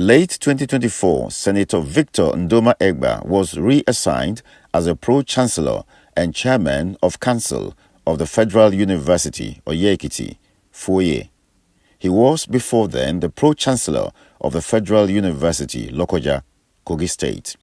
Late 2024, Senator Victor Ndoma-Egba was reassigned as a Pro-Chancellor and Chairman of Council of the Federal University, Oye-Ekiti, FUOYE. He was before then the Pro-Chancellor of the Federal University, Lokoja, Kogi State.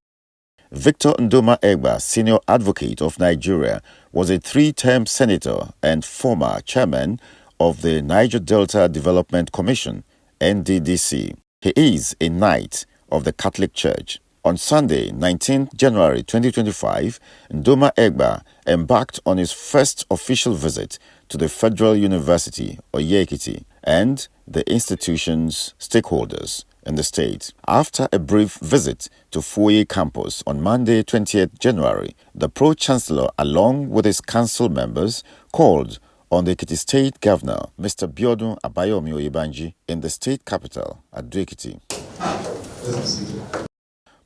Victor Ndoma-Egba, Senior Advocate of Nigeria, was a three-term senator and former chairman of the Niger Delta Development Commission, NDDC. He is a Knight of the Catholic Church. On Sunday, 19 January 2025, Ndoma-Egba embarked on his first official visit to the Federal University, Oye-Ekiti, and the institution's stakeholders in the state. After a brief visit to FUOYE campus on Monday, 20th January, the Pro-Chancellor, along with his council members, called on the Ekiti State Governor, Mr. Biodun Abayomi Oyebanji, in the state capital, Ado-Ekiti.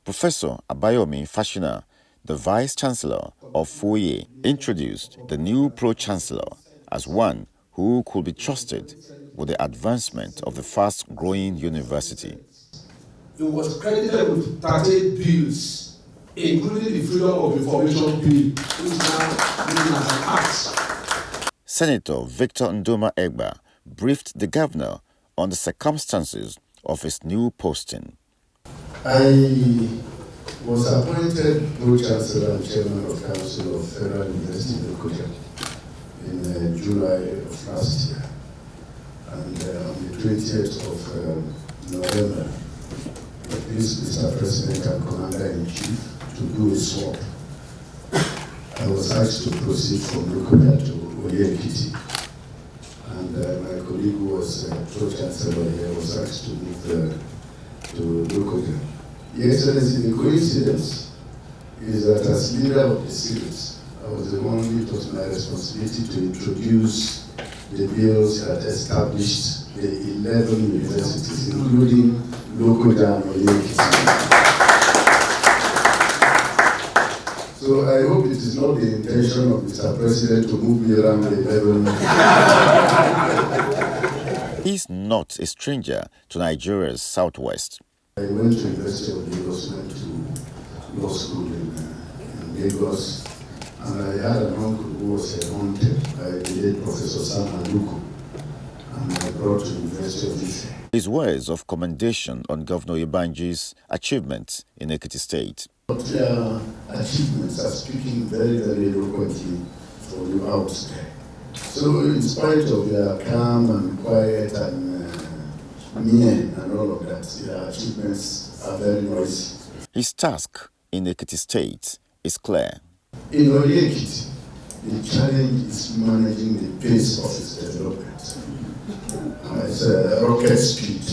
Professor Abayomi Fashina, the Vice-Chancellor of FUOYE, introduced the new Pro-Chancellor as one who could be trusted with the advancement of the fast-growing university. It was credited with 38 bills, including the Freedom of Information Bill, which is now written as an act. Senator Victor Ndoma-Egba briefed the governor on the circumstances of his new posting. I was appointed Pro-Chancellor and Chairman of Council of Federal University of Lokoja in July of last year. And on the 20th of November, this Mr. President and Commander-in-Chief to do a swap. I was asked to proceed from Lokoja to Oye-Ekiti. And my colleague who was Pro-Chancellor here was asked to move to Lokoja. Your Excellency, the coincidence is that as leader of the series, I was the one it was my responsibility to introduce the bills that established the 11 universities, including Lokoja and Oye-Ekiti. So I hope it is not the intention of Mr. President to move me around the 11. He's not a stranger to Nigeria's southwest. I went to University of Lagos, went to law school in Lagos, and I had an uncle who was haunted by the late Professor Sam Aluko, and I brought to University of Ife. His words of commendation on Governor Oyebanji's achievements in Ekiti State. But their achievements are speaking very, very eloquently for you out there. So in spite of their calm and quiet and mien and all of that, their achievements are very noisy. His task in Ekiti State is clear. In Oye-Ekiti, the challenge is managing the pace of its development. It's a rocket speed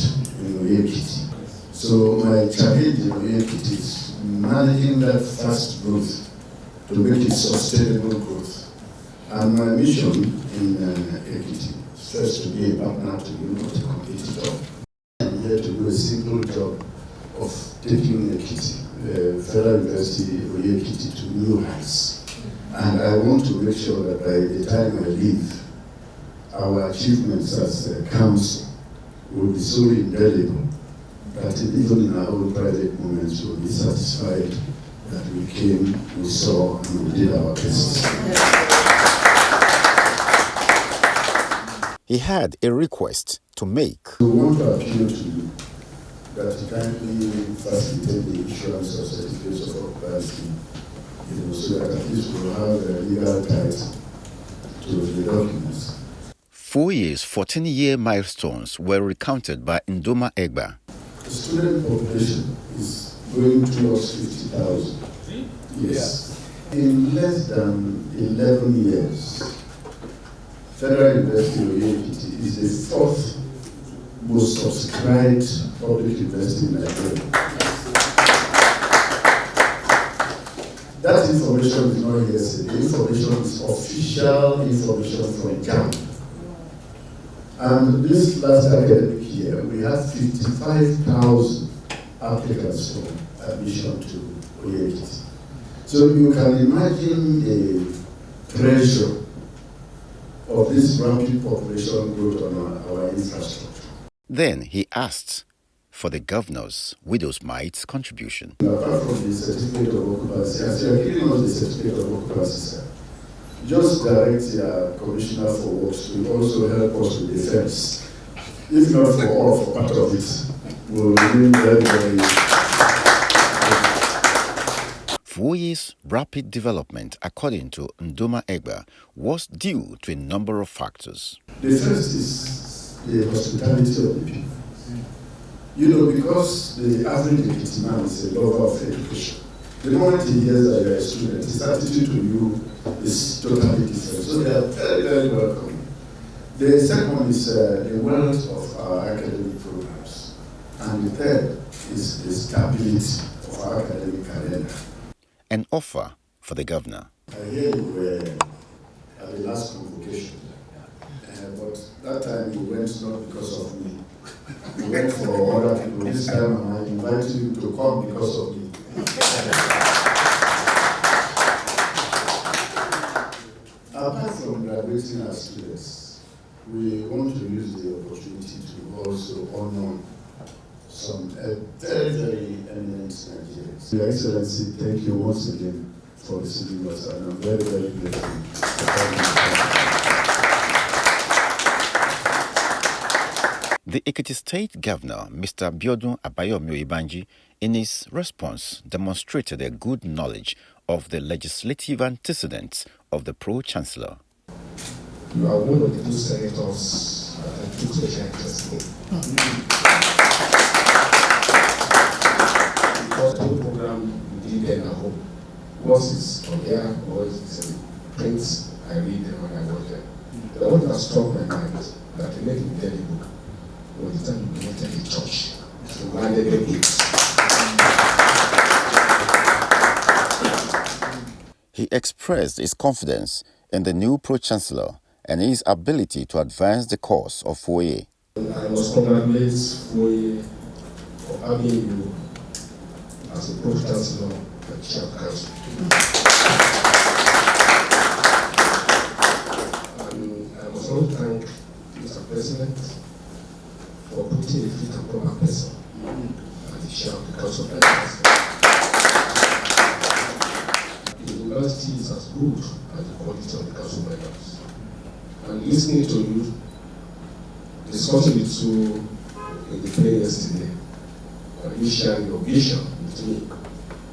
in Oye-Ekiti. So my challenge in Oye-Ekiti is managing that fast growth to make it sustainable growth. And my mission in Ekiti is first to be a partner to you, not a competitor. I'm here to do a simple job of taking Ekiti, Federal University Oye-Ekiti, to new heights. And I want to make sure that by the time I leave, our achievements as a council will be so indelible that even in our own private moments we'll be satisfied that we came, we saw, and we did our best. He had a request to make. We want to appeal to you that you kindly facilitate the issuance of certificates of occupancy, so that at least we'll have a legal title to the documents. FUOYE's 14-year milestones were recounted by Ndoma-Egba. The student population is going towards 50,000. Yes. In less than 11 years, Federal University of Oye-Ekiti is the fourth most subscribed public university in Nigeria. That information is not hearsay. The information is official information from JAMB. And this last academic year, we had 55,000 applicants for admission to Oye-Ekiti. So you can imagine the pressure of this rapid population growth on our infrastructure. Then he asked for the governor's widow's mite contribution. Apart from the certificate of occupancy, as you are giving us the certificate of occupancy, sir, just direct your commissioner for works to also help us with the fence. If not for all, for part of it, will remain very, very. FUOYE's rapid development, according to Ndoma-Egba, was due to a number of factors. The first is the hospitality of the people. You know, because the average Ekiti man is a lover of education. The moment he hears that you are a student, his attitude to you is totally different. So they are very, very welcome. The second one is the wealth of our academic programs. And the third is the stability of our academic calendar. An offer for the governor. I hear you were at the last convocation, but that time you went not because of me. You went for other people. This time I invite you to come because of me. Apart from graduating our students, we want to use the opportunity to also honor some very, very eminent Nigerians. Your Excellency, thank you once again for receiving us, and I'm very, very grateful for having you. The Ekiti State Governor, Mr. Biodun Abayomi-Oyebanji, in his response demonstrated a good knowledge of the legislative antecedents of the Pro-Chancellor. You are one of the two senators that took special interest in. Because the program we did then at home, once it's on air or it's in print, I read them when I watch them. But what has struck my mind that to make it indelible was the time we entered the church to mandate it. He expressed his confidence in the new Pro-Chancellor and his ability to advance the cause of FUOYE. I must congratulate FUOYE for having you as a Pro-Chancellor and Chair of Council. And I must also thank Mr. President for putting a fit and proper person as the Chair of the Council of Elders. The university is as good as the quality of the Council of Elders. And listening to you, discussing with you in the play yesterday, and you sharing your vision with me,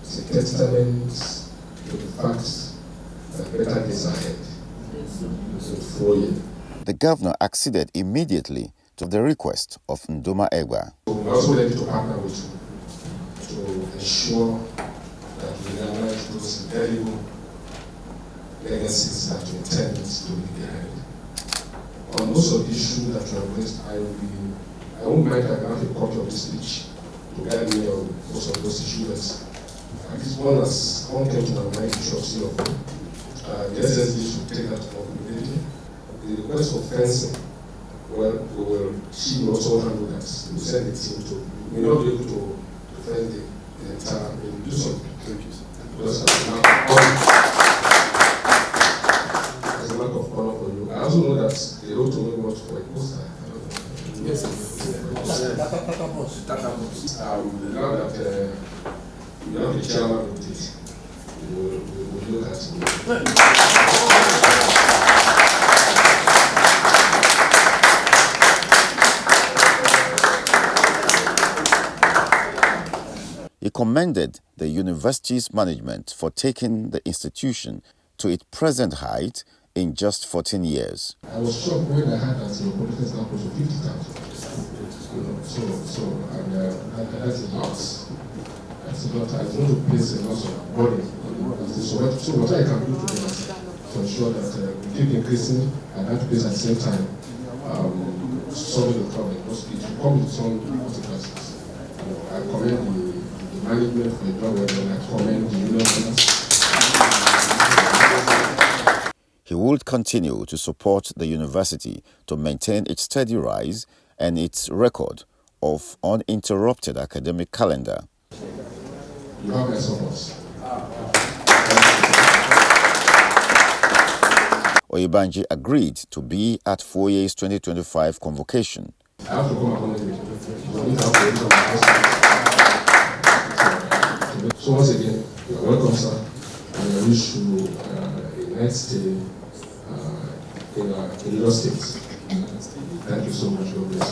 it's a testament to the fact that better days ahead. So FUOYE. The governor acceded immediately to the request of Ndoma-Egba. We're also ready to partner with you to ensure that we realize those indelible legacies that you intend to leave behind. On most of the issues that you have raised, I won't mind if I have a copy of this speech to guide me on most of those issues. At least one came to my mind, which was the SSD should take that up immediately. The request for fencing, well, she will also handle that. We send the team to, we may not be able to fence the entire, we'll do something. Thank you, sir. Because as a mark of honor for you, I also know that they wrote to me much for a poster. Yes, now that you have the chairman with it, we will look at it. He commended the university's management for taking the institution to its present height in just 14 years. I was shocked when I heard that your political is now close to 50,000. And that's a lot. That's a lot. I want to place a lot of burden. So what I can do today is to ensure that we keep increasing and that place at the same time solving the problem. Because it will come with some consequences. I commend the management for the job well done. I commend the union. He would continue to support the university to maintain its steady rise and its record of uninterrupted academic calendar. You have my support. Oyebanji agreed to be at FUOYE's 2025 convocation. I have to come accordingly. So once again, you are welcome, sir. And I wish you a nice stay in your states. Thank you so much. God bless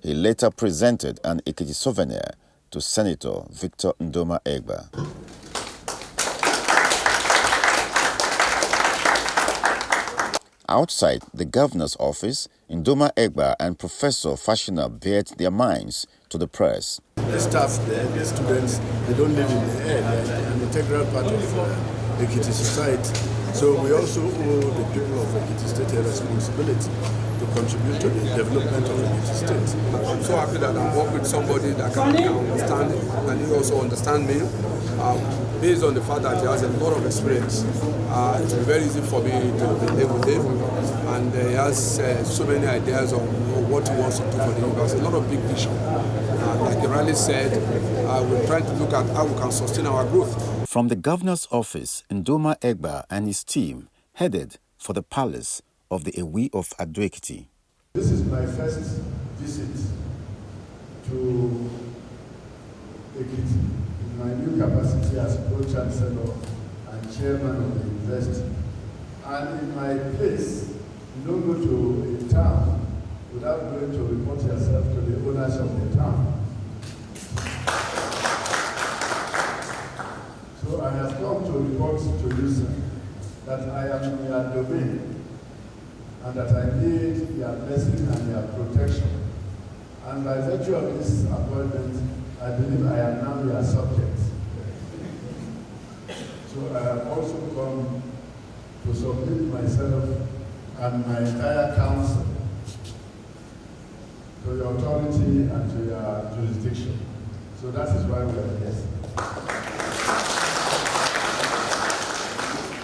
you. He later presented an Ekiti souvenir to Senator Victor Ndoma-Egba. Outside the governor's office, Ndoma-Egba and Professor Fashina bared their minds to the press. The staff there, the students, they don't live in the air. They're an integral part of Ekiti society. So we also owe the people of Ekiti State a responsibility to contribute to the development of Ekiti State. I'm so happy that I work with somebody that can understand and he also understand me. Based on the fact that he has a lot of experience, it's very easy for me to live with him, and he has so many ideas on what he wants to do for the university. A lot of big vision. Like he rightly said, we're trying to look at how we can sustain our growth. From the governor's office, Ndoma-Egba and his team headed for the palace of the Ewe of Oye-Ekiti. This is my first visit to Ekiti in my new capacity as Pro-Chancellor and Chairman of the University. And in my place, you don't go to a town without going to report yourself to the owners of the town. So I have come to report to you, sir, that I am in your domain and that I need your blessing and your protection. And by virtue of this appointment, I believe I am now your subject. So I have also come to submit myself and my entire council to your authority and to your jurisdiction. So that is why we are here.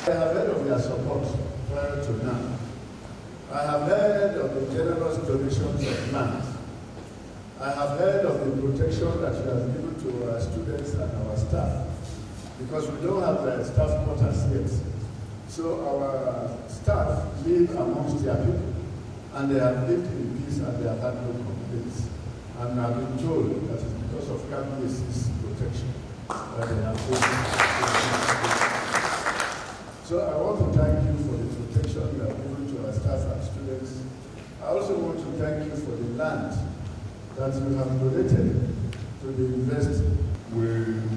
I have heard of your support prior to now. I have heard of the generous donations of land. I have heard of the protection that you have given to our students and our staff, because we don't have staff quarters yet. So our staff live amongst their people, and they have lived in peace and they have had no complaints. And I've been told that it's because of Cabine's protection that they have been. So I want to thank you for the protection you have given to our staff and students. I also want to thank you for the land that you have donated to the university. We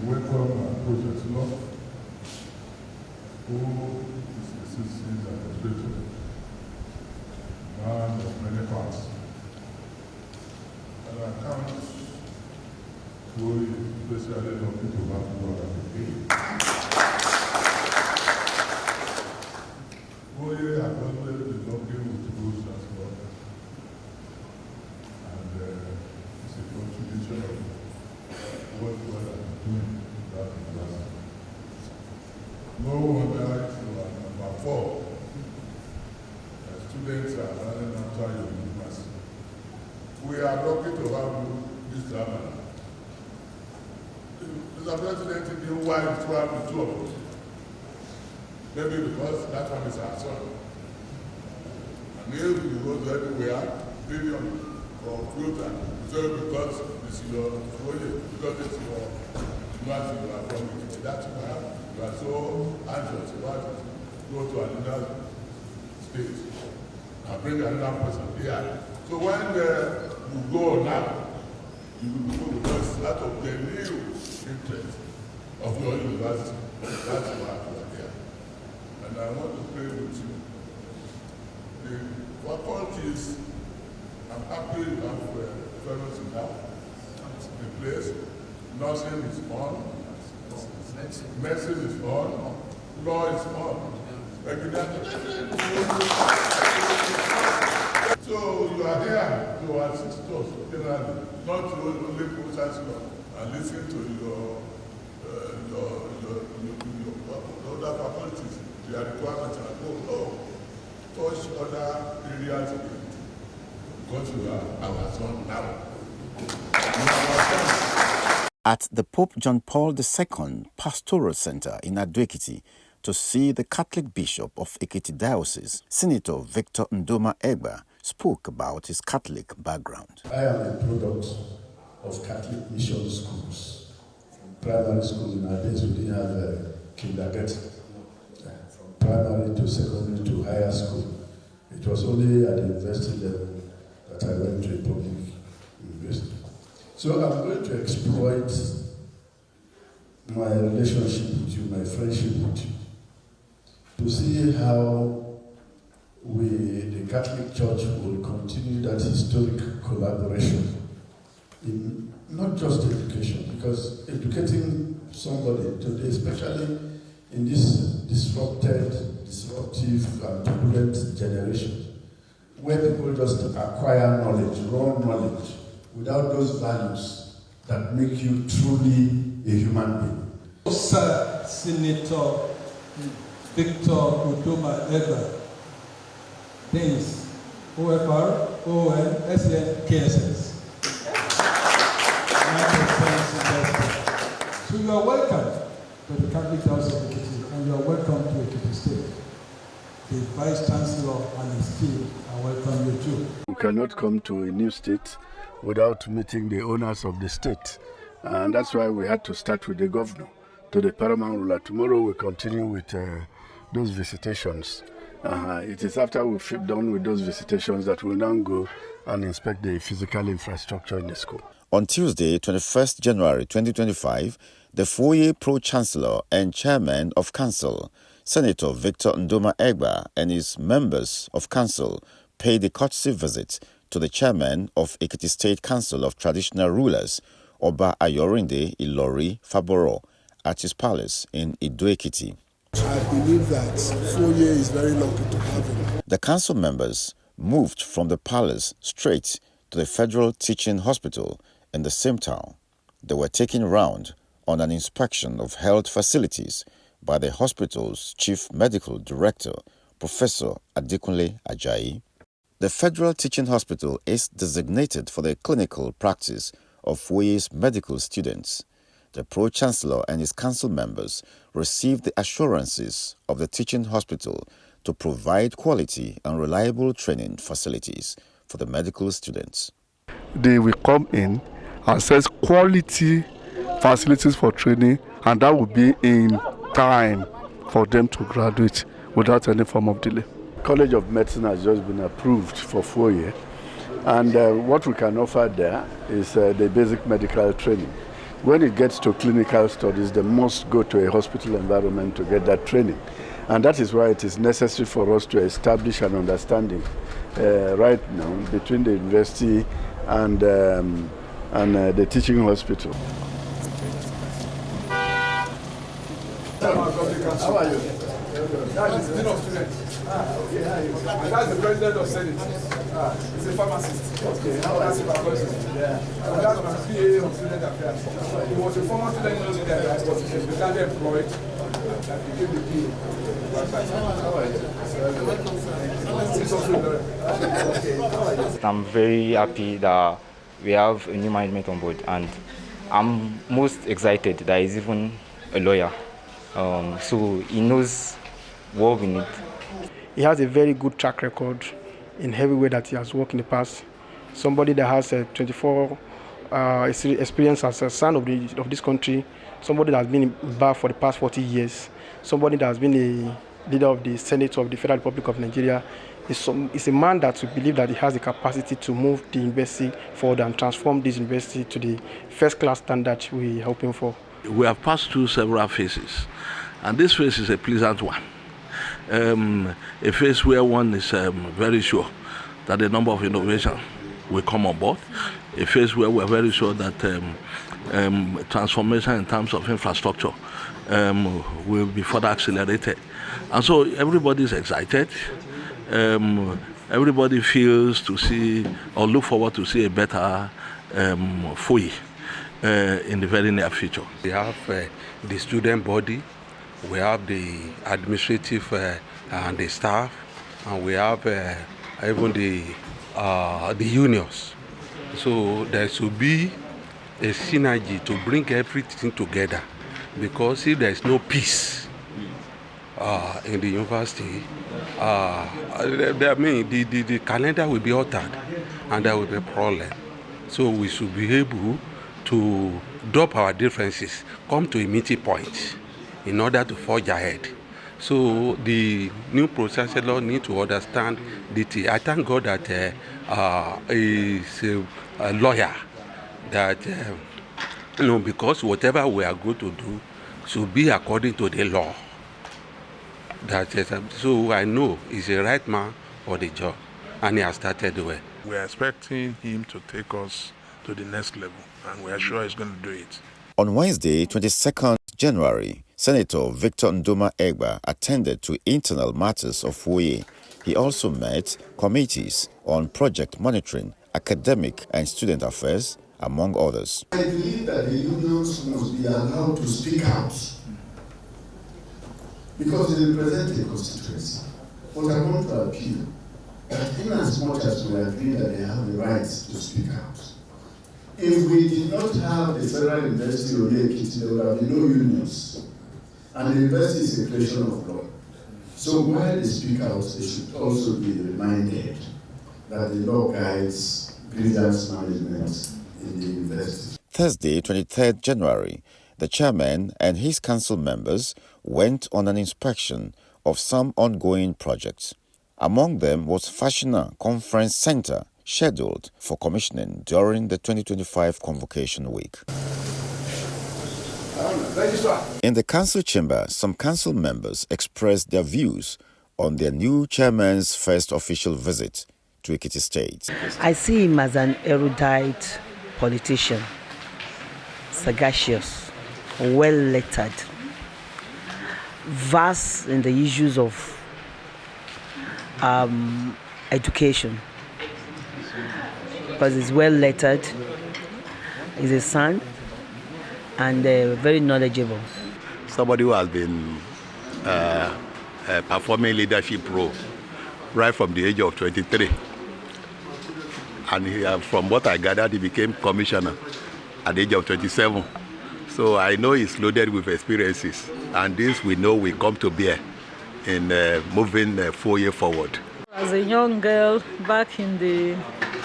welcome our Pro-Chancellor, who is a citizen and a patriot, man of many parts. And I count FUOYE, especially on people who have to work at the day. FUOYE has always been working with the Pro-Chancellor, and it's a contribution of what we are doing in that university. No wonder if you are number 4, students are running after your university. We are lucky to have you this time. Mr. President, he knew why to have the 2 of us. Maybe because that one is our son. And if you go to everywhere, billion for fruit and so because it's your FUOYE, because it's your university, you are from Ekiti. That's why you are so anxious about it. Go to another state and bring another person here. So when you go now, you will go because out of the new interest of your university. That's why you are there. And I want to pray with you. The faculties, I'm happy you have fellows in that. The place, nursing is on, medicine is on, law is on. So you are here to assist us, generally, not to only Pro-Chancellor and listen to your other faculties, their requirements, and go, no, touch other areas because you are our son now. At the Pope John Paul II Pastoral Center in Oye-Ekiti, to see the Catholic Bishop of Ekiti Diocese. Senator Victor Ndoma-Egba spoke about his Catholic background. I am a product of Catholic mission schools. From primary school in our days, we didn't have a kindergarten. From primary to secondary to higher school. It was only at the university level that I went to a public university. So I'm going to exploit my relationship with you, my friendship with you, to see how we, the Catholic Church, will continue that historic collaboration in not just education, because educating somebody today, especially in this disruptive and turbulent generation, where people just acquire knowledge, raw knowledge, without those values that make you truly a human being. Sir, Senator Victor Ndoma-Egba, Deans, OFR, ON, SN, KSS. So you are welcome to the Catholic House of Ekiti, and you are welcome to Ekiti State. The Vice Chancellor and his team are welcome you too. We cannot come to a new state without meeting the owners of the state. And that's why we had to start with the governor, to the paramount ruler. Tomorrow we continue with those visitations. It is after we've done with those visitations that we'll now go and inspect the physical infrastructure in the school. On Tuesday, 21st January 2025, the FUOYE Pro-Chancellor and Chairman of Council, Senator Victor Ndoma-Egba, and his members of Council paid a courtesy visit to the Chairman of Ekiti State Council of Traditional Rulers, Oba Ayorinde Ilori Faboro, at his palace in Oye-Ekiti. I believe that FUOYE is very lucky to have him. The council members moved from the palace straight to the Federal Teaching Hospital in the same town. They were taken round on an inspection of health facilities by the hospital's Chief Medical Director, Professor Adekunle Ajayi. The Federal Teaching Hospital is designated for the clinical practice of FUOYE's medical students. The Pro-Chancellor and his council members received the assurances of the teaching hospital to provide quality and reliable training facilities for the medical students. They will come in and assess quality facilities for training, and that will be in time for them to graduate without any form of delay. College of Medicine has just been approved for FUOYE, and what we can offer there is the basic medical training. When it gets to clinical studies, they must go to a hospital environment to get that training. And that is why it is necessary for us to establish an understanding right now between the university and the teaching hospital. How are you? That's the Dean of Students. And that's the President of Senate. He's a pharmacist. Okay. That's my person. Yeah. And that's my PA of Student Affairs. He was a former student union leader that was became employed. That became the PA. I'm very happy that we have a new management on board, and I'm most excited that he's even a lawyer. So he knows what we need. He has a very good track record in every way that he has worked in the past. Somebody that has a 24 experience as a son of this country, somebody that has been in bar for the past 40 years, somebody that has been a leader of the Senate of the Federal Republic of Nigeria. Is a man that we believe that he has the capacity to move the university forward and transform this university to the first-class standard we are hoping for. We have passed through several phases, and this phase is a pleasant one. A phase where one is very sure that the number of innovation will come on board. A phase where we're very sure that transformation in terms of infrastructure will be further accelerated. And so everybody is excited. Everybody feels to see or look forward to see a better FUOYE in the very near future. We have the student body, we have the administrative and the staff, and we have even the unions. So there should be a synergy to bring everything together, because if there is no peace, in the university, the calendar will be altered and there will be a problem. So we should be able to drop our differences, come to a meeting point in order to forge ahead. So the new Pro-Chancellor need to understand the I thank God that is a lawyer that because whatever we are going to do should be according to the law. So I know he's the right man for the job, and he has started well. We are expecting him to take us to the next level, and we are sure he's going to do it. On Wednesday, 22nd January, Senator Victor Ndoma-Egba attended to internal matters of FUOYE. He also met committees on project monitoring, academic and student affairs, among others. I believe that the unions must be allowed to speak out because they represent a constituency. But I want to appeal that in as much as we agree that they have the right to speak out, if we did not have the Federal University of Oye-Ekiti, there would have been no unions. And the university is a creation of law. So while they speak out, they should also be reminded that the law guides grievance management in the university. Thursday, 23rd January, the chairman and his council members went on an inspection of some ongoing projects. Among them was Fashina Conference Center, scheduled for commissioning during the 2025 convocation week. In the council chamber, some council members expressed their views on their new chairman's first official visit to Ekiti State. I see him as an erudite politician, sagacious, well-lettered, vast in the issues of education, because he's well-lettered, he's a son, and very knowledgeable. Somebody who has been performing leadership role right from the age of 23. And from what I gathered, he became commissioner at the age of 27. So I know he's loaded with experiences, and this we know will come to bear in moving FUOYE forward. As a young girl back in the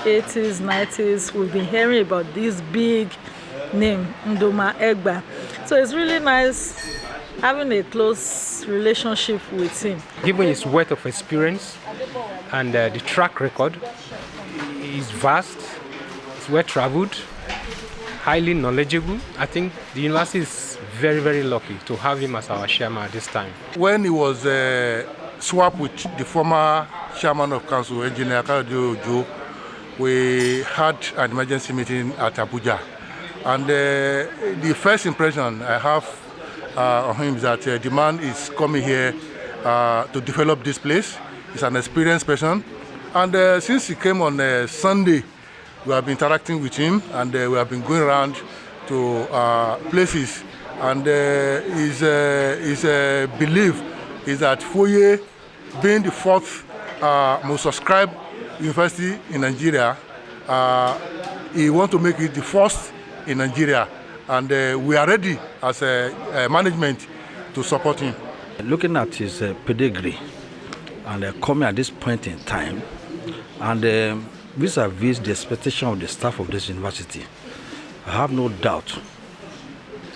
80s, 90s, we've been hearing about this big name, Ndoma-Egba. So it's really nice having a close relationship with him. Given his wealth of experience and the track record, he's vast, he's well-traveled, highly knowledgeable. I think the university is very, very lucky to have him as our chairman at this time. When he was swapped with the former chairman of council, Engineer Joe, we had an emergency meeting at Abuja. And the first impression I have on him is that the man is coming here to develop this place. He's an experienced person. And since he came on Sunday, we have been interacting with him, and we have been going around to places. And his belief is that FUOYE, being the fourth most subscribed university in Nigeria, he wants to make it the first in Nigeria, and we are ready as a management to support him. Looking at his pedigree and coming at this point in time, and vis-a-vis the expectation of the staff of this university, I have no doubt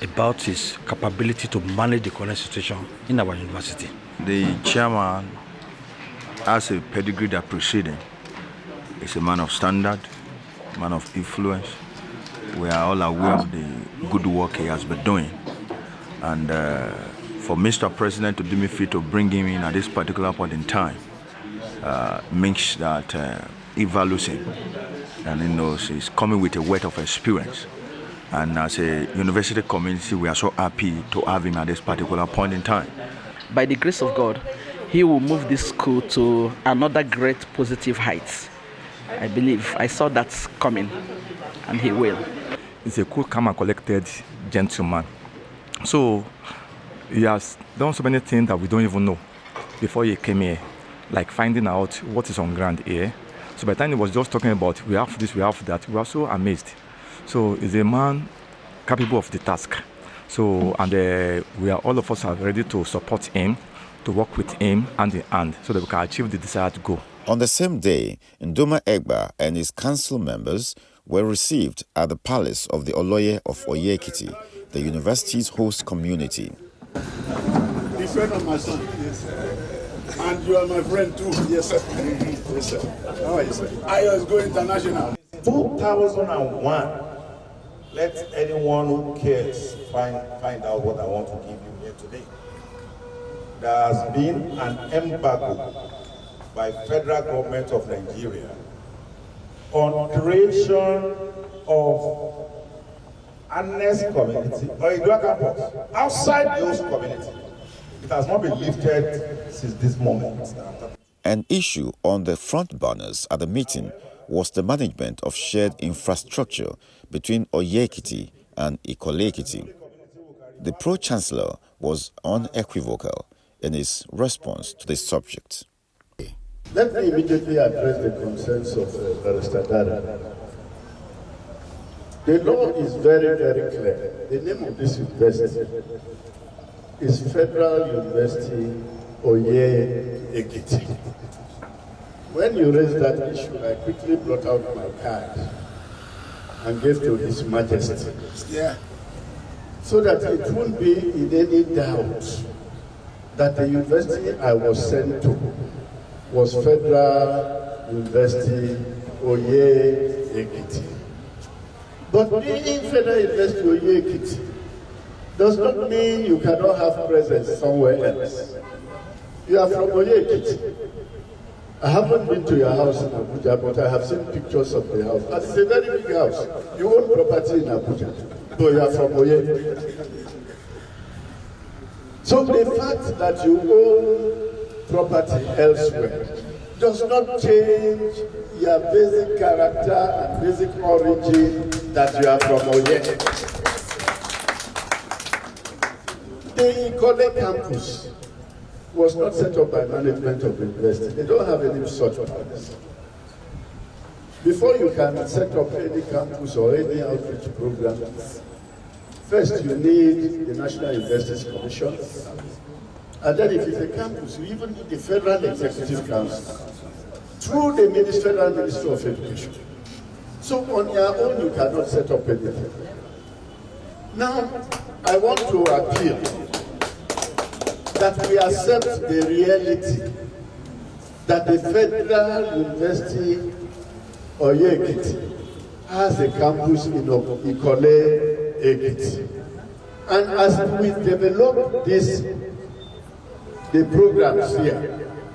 about his capability to manage the current situation in our university. The chairman has a pedigree that preceded him. He's a man of standard, man of influence. We are all aware of the good work he has been doing. And for Mr. President to deem it fit to bring him in at this particular point in time means that he values him. And he knows he's coming with a wealth of experience. And as a university community, we are so happy to have him at this particular point in time. By the grace of God, he will move this school to another great positive heights. I believe I saw that coming, and he will. He's a cool, calm and collected gentleman. So he has done so many things that we don't even know before he came here, like finding out what is on ground here. So by the time he was just talking about we have this, we have that, we were so amazed. So he's a man capable of the task. So, and we are all of us are ready to support him to work with him hand in hand so that we can achieve the desired goal. On the same day, Ndoma-Egba and his council members were received at the palace of the Oloye of Oye-Ekiti, the university's host community. The friend of my son, yes. And you are my friend too, yes sir. Yes sir. How are you sir? I was going international. 2001. Let anyone who cares find out what I want to give you here today. There has been an embargo by federal government of Nigeria on creation of Annex community or Idua campus outside those communities. It has not been lifted since this moment. An issue on the front burners at the meeting was the management of shared infrastructure between Oye-Ekiti and Ikole-Ekiti. The Pro-Chancellor was unequivocal in his response to this subject. Let me immediately address the concerns of Barrister Dara. The law is very, very clear. The name of this university is Federal University Oye-Ekiti. When you raised that issue, I quickly brought out my card and gave to His Majesty. Yeah. So that it won't be in any doubt that the university I was sent to was Federal University Oye-Ekiti. But being Federal University Oye-Ekiti does not mean you cannot have presence somewhere else. You are from Oye-Ekiti. I haven't been to your house in Abuja, but I have seen pictures of the house. And it's a very big house. You own property in Abuja, so you are from Oye. So the fact that you own property elsewhere does not change your basic character and basic origin that you are from Oye. The Ikole campus was not set up by management of the university. They don't have any such plans. Before you can set up any campus or any outreach program, first you need the National Universities Commission. And then if it's a campus, you even need the Federal Executive Council through the Federal Ministry of Education. So on your own, you cannot set up anything. Now, I want to appeal that we accept the reality that the Federal University Oye-Ekiti has a campus in Ikole-Ekiti. And as we develop the programs here,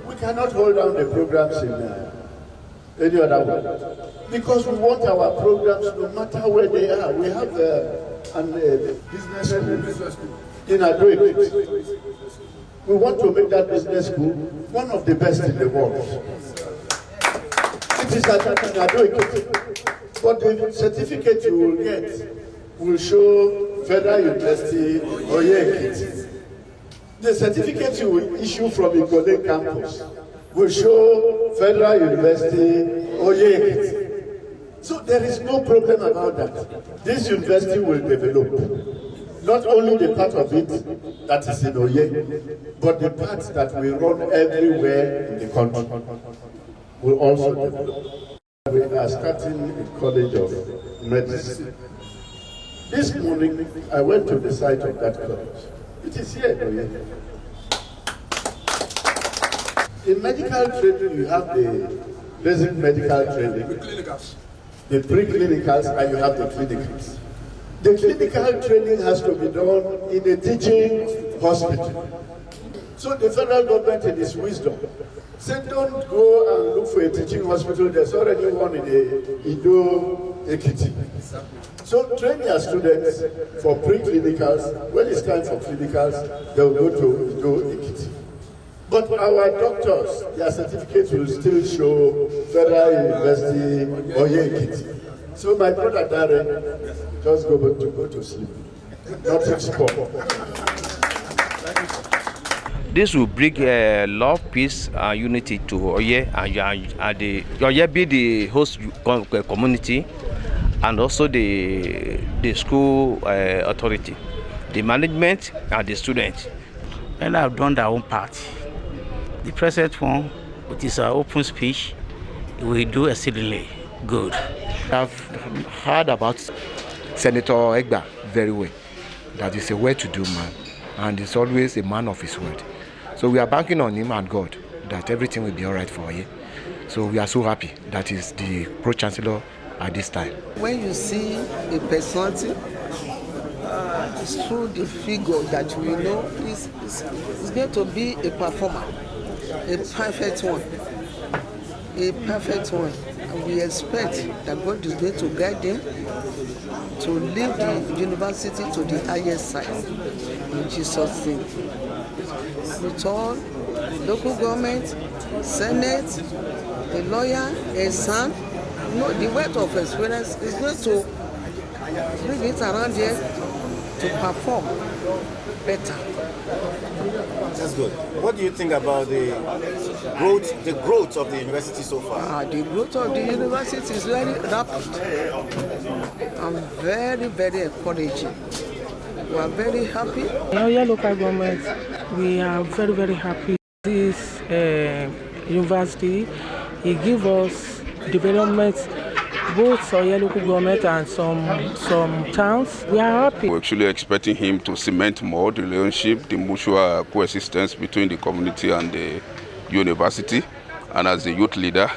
we cannot hold down the programs in any other way. Because we want our programs, no matter where they are. We have a business school in Oye-Ekiti. We want to make that business school one of the best in the world. It is at Oye-Ekiti. But the certificate you will get will show Federal University Oye-Ekiti. The certificate you will issue from Ikole campus will show Federal University Oye-Ekiti. So there is no problem about that. This university will develop. Not only the part of it that is in Oye, but the part that we run everywhere in the country will also develop. We are starting a college of medicine. This morning, I went to the site of that college. It is here in Oye. In medical training, you have the basic medical training, the pre-clinicals, and you have the clinicals. The clinical training has to be done in a teaching hospital. So the federal government, in its wisdom, said don't go and look for a teaching hospital. There's already one in Oye-Ekiti. So train your students for pre-clinicals. When it's time for clinicals, they'll go to Oye-Ekiti. But our doctors, their certificates will still show Federal University Oye-Ekiti. So my brother Darren, just go to sleep. Nothing small. This will bring love, peace, and unity to Oye, and the Oye be the host community, and also the school authority, the management, and the students. Well, I've done their own part. The present one, which is our open speech, we do exceedingly good. I've heard about Senator Egba very well. That is a well-to-do man, and he's always a man of his word. So we are banking on him and God that everything will be all right for Oye. So we are so happy that he's the Pro-Chancellor at this time. When you see a personality, it's through the figure that we know is going to be a performer, a perfect one. And we expect that God is going to guide him to lead the university to the highest side. In Jesus' name. With all, local government, Senate, the lawyer, a son, the weight of experience is going to bring it around here to perform better. That's good. What do you think about the growth of the university so far? The growth of the university is very rapid and very, very encouraging. We are very happy. In our local government, we are very, very happy. This university, it gives us development, both our local government and some towns. We are happy. We're actually expecting him to cement more the relationship, the mutual coexistence between the community and the university. And as a youth leader,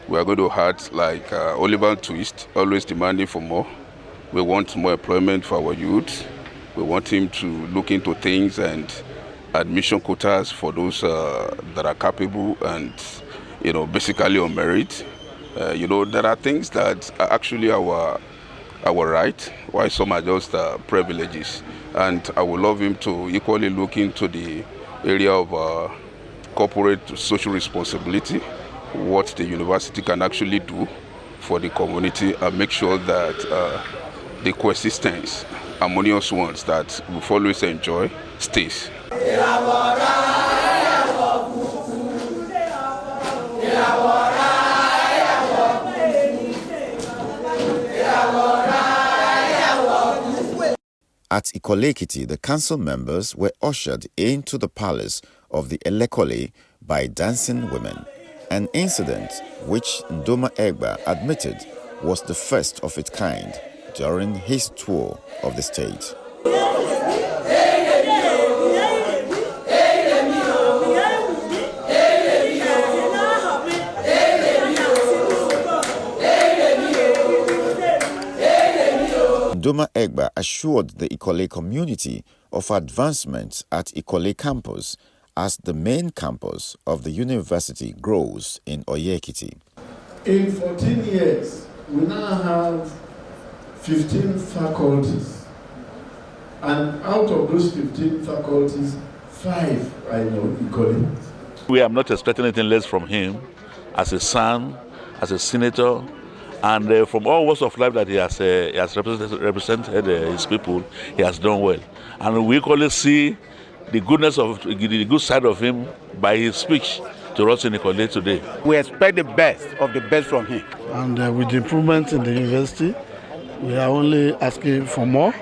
we are going to add like Oliver Twist, always demanding for more. We want more employment for our youth. We want him to look into things and admission quotas for those that are capable and, basically on merit. There are things that are actually our right, while some are just privileges. And I would love him to equally look into the area of corporate social responsibility, what the university can actually do for the community, and make sure that the coexistence, harmonious ones that we've always enjoy, stays. At Oye-Ekiti, the council members were ushered into the palace of the Elekole by dancing women, an incident which Ndoma-Egba admitted was the first of its kind during his tour of the state. Ndoma-Egba assured the Ikole community of advancements at Ikole campus as the main campus of the university grows in Oye-Ekiti. In 14 years, we now have 15 faculties. And out of those 15 faculties, 5 are in Ikole. We are not expecting anything less from him as a son, as a senator, and from all walks of life that he has represented his people, he has done well. And we equally see the goodness of the good side of him by his speech to us in Ikole today. We expect the best of the best from him. And with the improvement in the university, we are only asking for more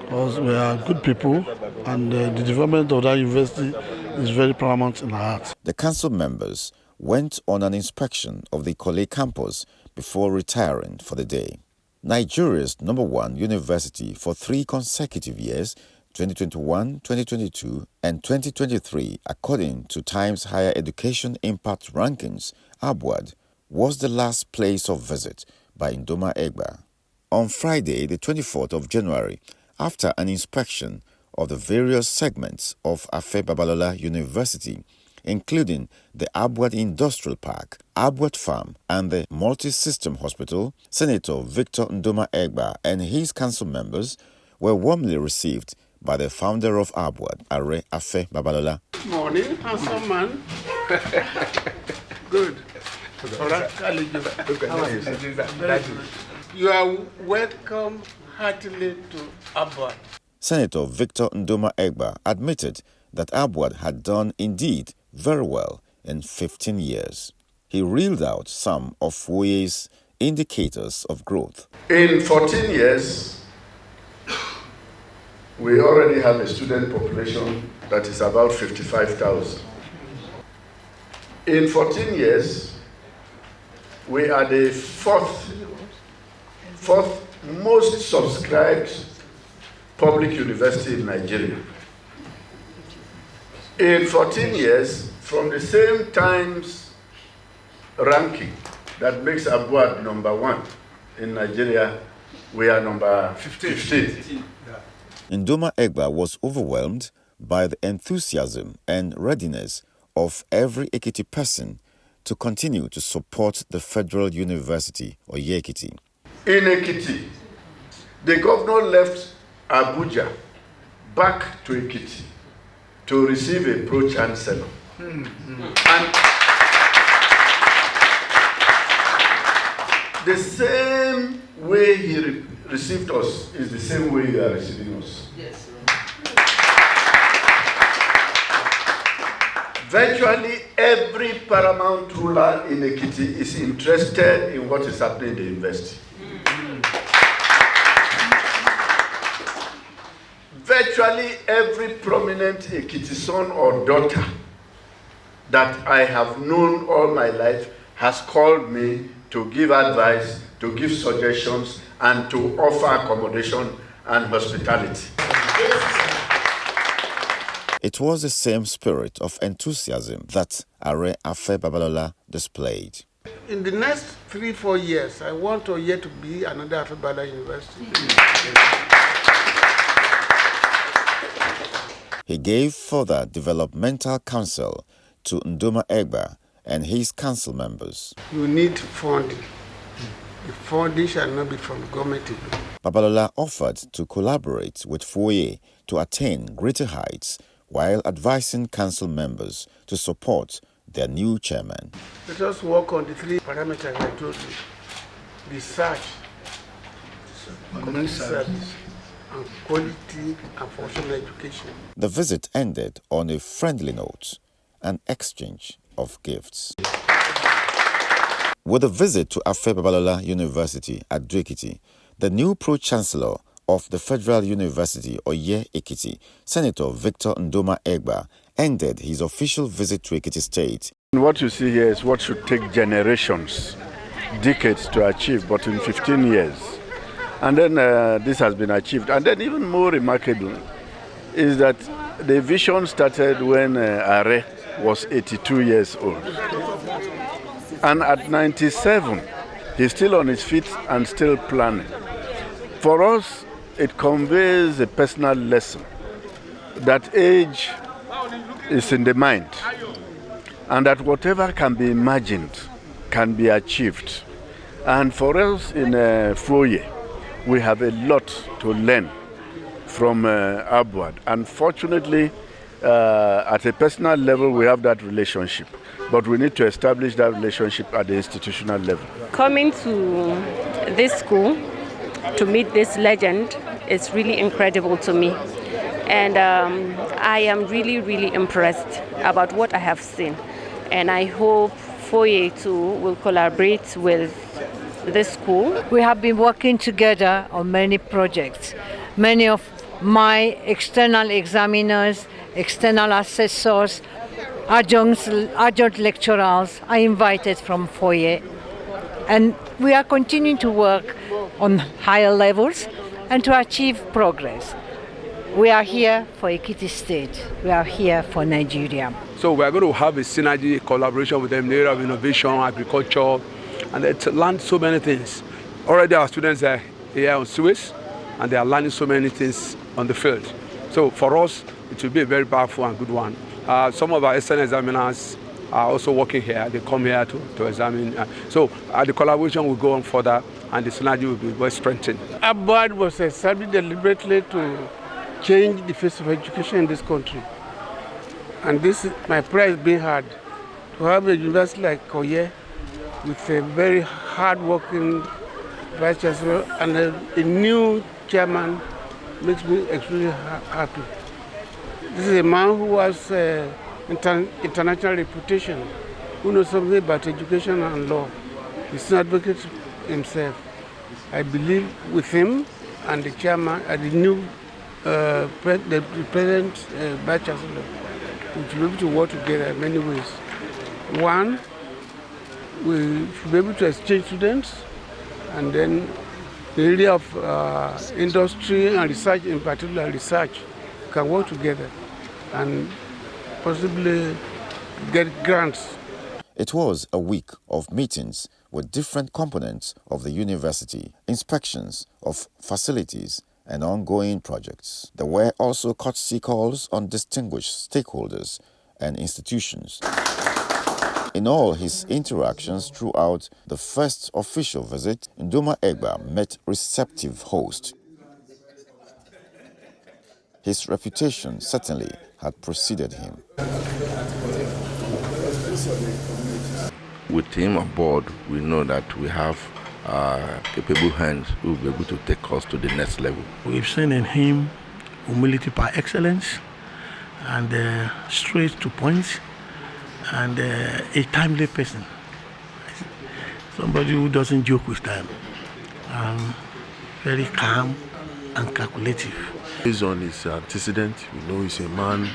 because we are good people, and the development of that university is very paramount in our hearts. The council members went on an inspection of the Ikole campus before retiring for the day. Nigeria's #1 university for 3 consecutive years, 2021, 2022, and 2023, according to Times Higher Education Impact Rankings, ABUAD, was the last place of visit by Ndoma-Egba. On Friday, the 24th of January, after an inspection of the various segments of Afe Babalola University, including the ABUAD Industrial Park, ABUAD Farm, and the Multi-System Hospital, Senator Victor Ndoma-Egba and his council members were warmly received by the founder of ABUAD, Are Afe Babalola. Morning, handsome man. Good. You are welcome heartily to ABUAD. Senator Victor Ndoma-Egba admitted that ABUAD had done indeed very well in 15 years. He reeled out some of FUOYE's indicators of growth. In 14 years, we already have a student population that is about 55,000. In 14 years, we are the fourth most subscribed public university in Nigeria. In 14 years, from the same Times ranking that makes Abuad #1 in Nigeria, we are number 15. Ndoma-Egba was overwhelmed by the enthusiasm and readiness of every Ekiti person to continue to support the Federal University, Oye-Ekiti. In Ekiti, the governor left Abuja back to Ekiti to receive a Pro-Chancellor. And the same way he received us is the same way you are receiving us. Yes. Virtually every paramount ruler in Ekiti is interested in what is happening in the university. Virtually every prominent Ekiti son or daughter that I have known all my life has called me to give advice, to give suggestions, and to offer accommodation and hospitality. It was the same spirit of enthusiasm that Are Afe Babalola displayed. In the next 3-4 years, I want Oye to be another Afe Babalola University. He gave further developmental counsel to Ndoma-Egba and his council members. You need funding. The funding shall not be from the government alone. Babalola offered to collaborate with FUOYE to attain greater heights while advising council members to support their new chairman. Let us work on the 3 parameters I told you: research, community service, and quality and functional education. The visit ended on a friendly note, an exchange of gifts. With a visit to Afe Babalola University at Oye-Ekiti, the new Pro-Chancellor of the Federal University, Oye-Ekiti, Senator Victor Ndoma-Egba, ended his official visit to Ekiti State. What you see here is what should take generations, decades to achieve, but in 15 years. And then this has been achieved. And then even more remarkable is that the vision started when Are was 82 years old. And at 97, he's still on his feet and still planning. For us, it conveys a personal lesson that age is in the mind, and that whatever can be imagined can be achieved. And for us in FUOYE, we have a lot to learn from Abuad. Unfortunately, at a personal level, we have that relationship, but we need to establish that relationship at the institutional level. Coming to this school to meet this legend is really incredible to me. And I am really, really impressed about what I have seen. And I hope FUOYE too will collaborate with this school. We have been working together on many projects. Many of my external examiners, external assessors, adjunct lecturers are invited from FUOYE. And we are continuing to work on higher levels and to achieve progress. We are here for Ekiti State. We are here for Nigeria. So we are going to have a synergy collaboration with them in the area of innovation, agriculture, and to learn so many things. Already our students are here on Suez, and they are learning so many things on the field. So for us, it will be a very powerful and good one. Some of our external examiners are also working here. They come here to examine. So the collaboration will go on further, and the synergy will be well strengthened. Abuad was established deliberately to change the face of education in this country. And this, my prayer is being heard. To have a university like Oye with a very hard-working vice chancellor and a new chairman makes me extremely happy. This is a man who has international reputation, who knows something about education and law. He's an advocate himself. I believe with him and the chairman and the new the present vice chancellor, we will be able to work together in many ways. One, we should be able to exchange students, and then the area of industry and research, in particular research, can work together and possibly get grants. It was a week of meetings with different components of the university, inspections of facilities, and ongoing projects. There were also courtesy calls on distinguished stakeholders and institutions. In all his interactions throughout the first official visit, Ndoma-Egba met receptive hosts. His reputation certainly had preceded him. With him on board, we know that we have capable hands who will be able to take us to the next level. We've seen in him humility par excellence, and straight to point, and a timely person. Somebody who doesn't joke with time, very calm and calculative. Based on his antecedent, we know he's a man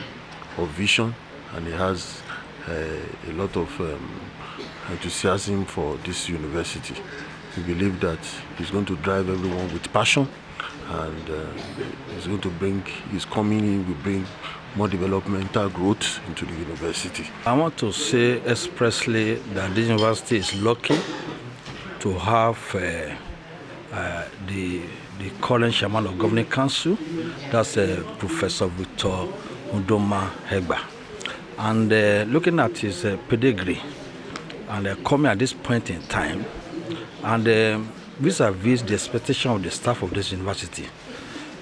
of vision, and he has a lot of enthusiasm for this university. We believe that he's going to drive everyone with passion, and he's going to his coming in will bring more developmental growth into the university. I want to say expressly that this university is lucky to have the current chairman of governing council, that's Professor Victor Ndoma-Egba. And looking at his pedigree and coming at this point in time, and vis-a-vis the expectation of the staff of this university,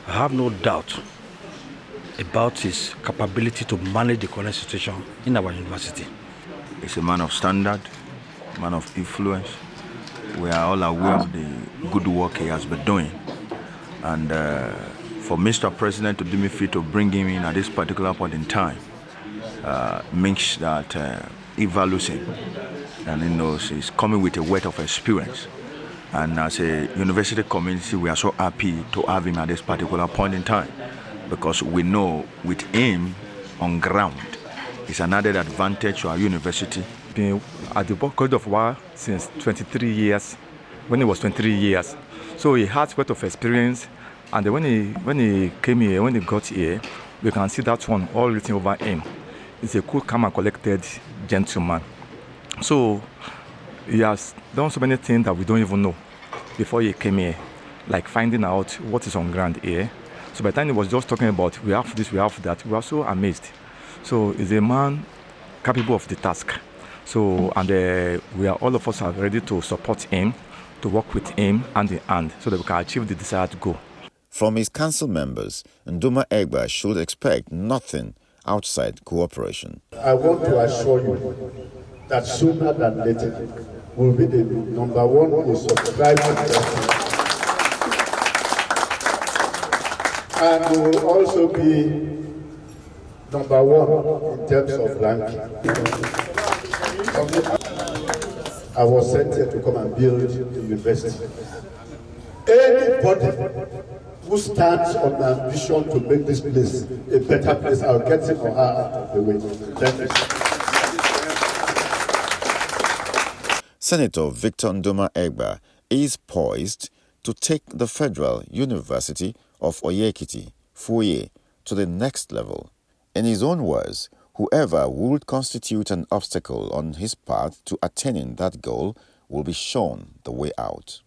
I have no doubt about his capability to manage the current situation in our university. He's a man of standard, man of influence. We are all aware of the good work he has been doing. And for Mr. President to deem fit to bring him in at this particular point in time means that he values him. And he knows he's coming with a weight of experience. And as a university community, we are so happy to have him at this particular point in time, because we know with him on ground, it's an added advantage to our university. Been at the College of War since 23 years, when he was 23 years. So he had a lot of experience, and when he came here, when he got here, we can see that one all written over him. He's a cool, calm and collected gentleman. So he has done so many things that we don't even know before he came here, like finding out what is on ground here. So by the time he was just talking about we have this, we have that, we were so amazed. So he's a man capable of the task. So, and we are all of us are ready to support him, to work with him hand in hand, so that we can achieve the desired goal. From his council members, Ndoma-Egba should expect nothing outside cooperation. I want to assure you that sooner than later, we'll be the number one in subscribing. And we will also be number one in terms of ranking. I was sent here to come and build the university. Anybody who stands on the ambition to make this place a better place, I'll get him or her out of the way. Thank you. Senator Victor Ndoma-Egba is poised to take the Federal University of Oye-Ekiti, FUOYE, to the next level. In his own words, whoever would constitute an obstacle on his path to attaining that goal will be shown the way out.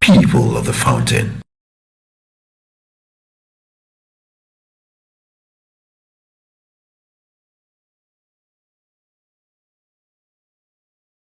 People of the fountain.